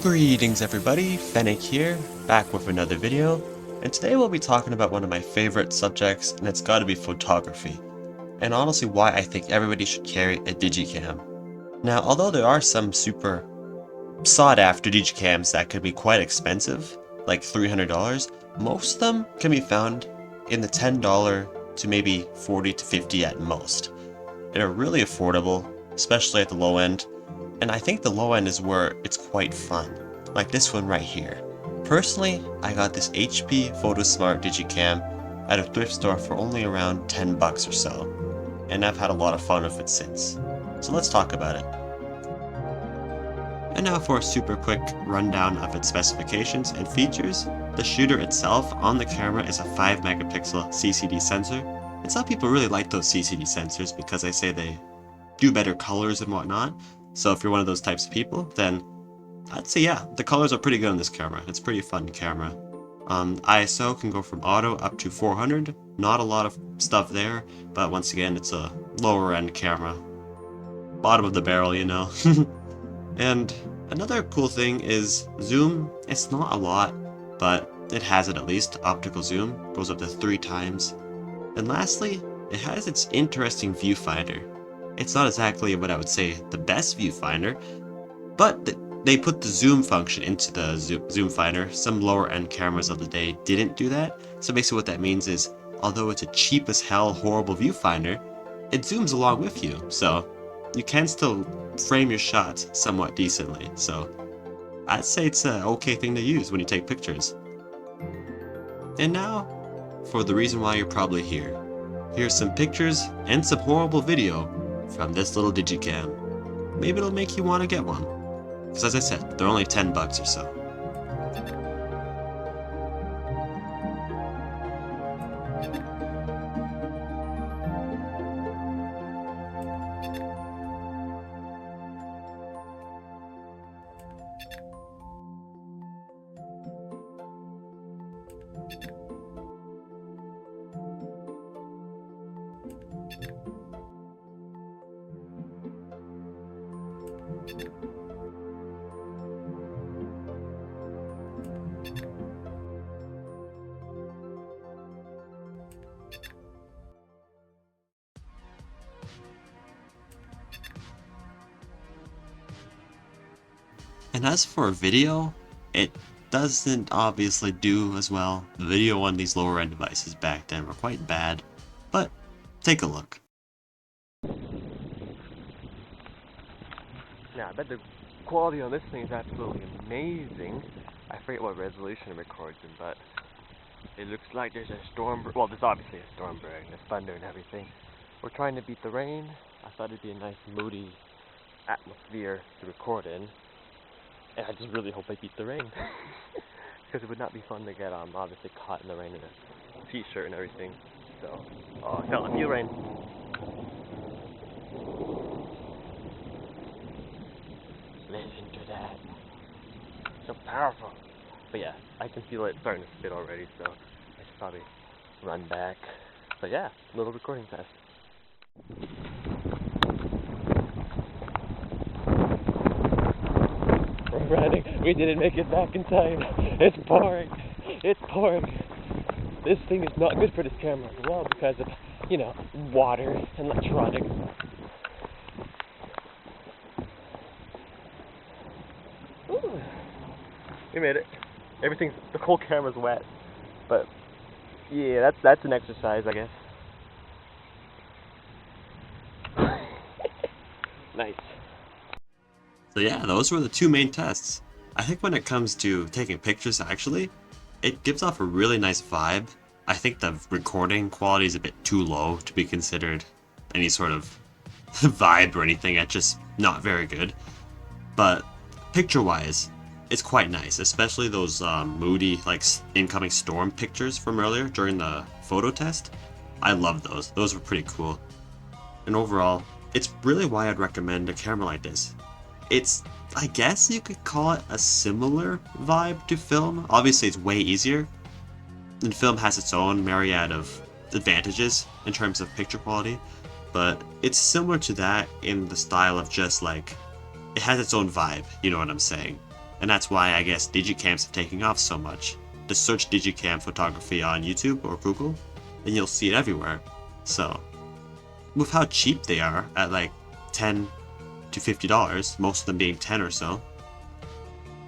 Greetings everybody, Fennec here, back with another video, and today we'll be talking about one of my favorite subjects, and it's gotta be photography, and honestly why I think everybody should carry a digicam. Now, although there are some super sought-after digicams that could be quite expensive, like $300, most of them can be found in the $10 to maybe $40 to $50 at most, and are really affordable, especially at the low end. And I think the low end is where it's quite fun, like this one right here. Personally, I got this HP Photosmart digicam at a thrift store for only around 10 bucks or so, and I've had a lot of fun with it since. So let's talk about it. And now for a super quick rundown of its specifications and features. The shooter itself on the camera is a 5 megapixel CCD sensor, and some people really like those CCD sensors because they say they do better colors and whatnot. So if you're one of those types of people, then I'd say yeah, the colors are pretty good on this camera. It's a pretty fun camera. ISO can go from auto up to 400. Not a lot of stuff there, but once again, it's a lower end camera. Bottom of the barrel, you know. And another cool thing is zoom. It's not a lot, but it has it at least. Optical zoom goes up to 3 times. And lastly, it has its interesting viewfinder. It's not exactly what I would say the best viewfinder, but they put the zoom function into the zoom finder. Some lower end cameras of the day didn't do that. So basically what that means is, although it's a cheap as hell horrible viewfinder, it zooms along with you. So you can still frame your shots somewhat decently. So I'd say it's an okay thing to use when you take pictures. And now, for the reason why you're probably here. Here's some pictures and some horrible video from this little digicam. Maybe it'll make you want to get one. Because as I said, they're only 10 bucks or so. And as for video, it doesn't obviously do as well. The video on these lower end devices back then were quite bad, but take a look. Yeah, I bet the quality on this thing is absolutely amazing. I forget what resolution it records in, but it looks like there's a storm. Well, there's obviously a storm brewing, there's thunder and everything. We're trying to beat the rain. I thought it'd be a nice moody atmosphere to record in. And I just really hope I beat the rain. Because it would not be fun to get obviously caught in the rain in a t-shirt and everything. So, oh, I felt a few rain. Listen to that. So powerful. But yeah, I can feel it starting to spit already, so I should probably run back. But yeah, little recording test. We're running. We didn't make it back in time. It's pouring. It's pouring. This thing is not good for this camera as well because of, you know, water and electronics. Ooh. We made it. The whole camera's wet. But yeah, that's an exercise, I guess. Nice. So yeah, those were the 2 main tests. I think when it comes to taking pictures actually, it gives off a really nice vibe. I think the recording quality is a bit too low to be considered any sort of vibe or anything. It's just not very good. But picture-wise, it's quite nice, especially those moody, like incoming storm pictures from earlier during the photo test. I love those. Those were pretty cool. And overall, it's really why I'd recommend a camera like this. It's, I guess you could call it a similar vibe to film. Obviously, it's way easier. And film has its own myriad of advantages in terms of picture quality. But it's similar to that in the style of just like, it has its own vibe, you know what I'm saying? And that's why I guess digicams are taking off so much. Just search digicam photography on YouTube or Google, and you'll see it everywhere. So, with how cheap they are at like $10 to $50, most of them being 10 or so,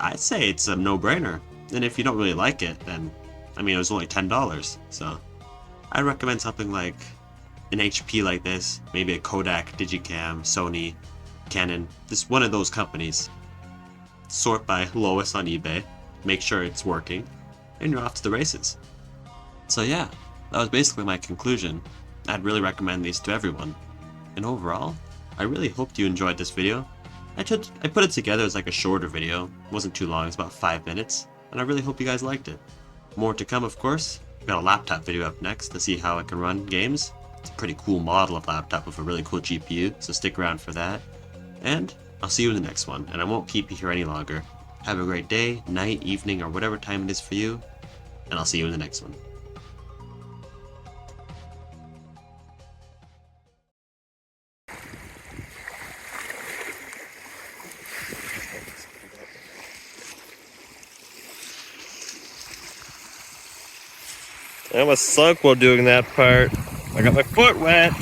I'd say it's a no-brainer. And if you don't really like it, then, I mean, it was only $10, so I'd recommend something like an HP like this, maybe a Kodak, Digicam, Sony, Canon, just one of those companies. Sort by lowest on eBay, make sure it's working, and you're off to the races. So yeah, that was basically my conclusion. I'd really recommend these to everyone. And overall, I really hoped you enjoyed this video. I put it together as like a shorter video, it wasn't too long, it's about 5 minutes, and I really hope you guys liked it. More to come, of course. I've got a laptop video up next to see how it can run games. It's a pretty cool model of laptop with a really cool GPU, so stick around for that. And I'll see you in the next one, and I won't keep you here any longer. Have a great day, night, evening, or whatever time it is for you, and I'll see you in the next one. I almost sunk while doing that part. I got my foot wet.